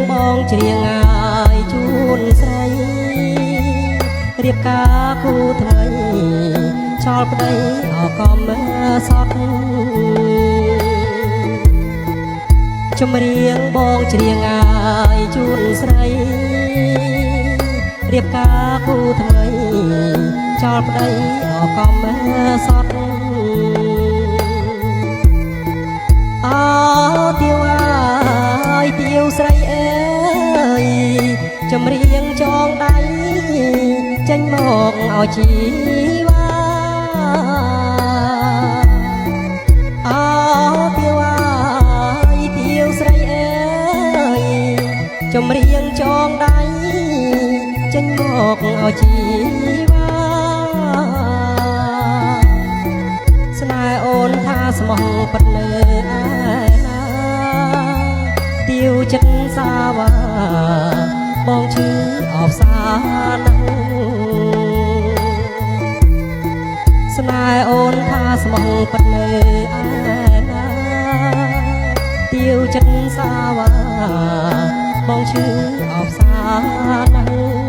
បងច្រៀងឲ្យជូនស្រីរៀបការគូថ្មីចោលប្តីអកំសត់ចម្រៀងបងច្រៀងឲ្យជូនស្រីរៀបការគូថ្មីចោលប្តីអកំសត់អើទាវអើយទាវស្រីអើយចម្រៀងចងដៃចេញមកឲ្យជីវ៉ាអើទាវអើយទាវស្រីអើយចម្រៀងចងដៃចេញមកឲ្យជីវ៉ាស្នេហ៍អូនថាស្មោះពិតនៅឯណាទាវចិត្តសាវ៉ាបងឈឺអបសាណាស់ស្នេហ៍អូនថាស្មោះពិតនៅឯណាទាវចិត្តសាវ៉ាបងឈឺអបសាណាស់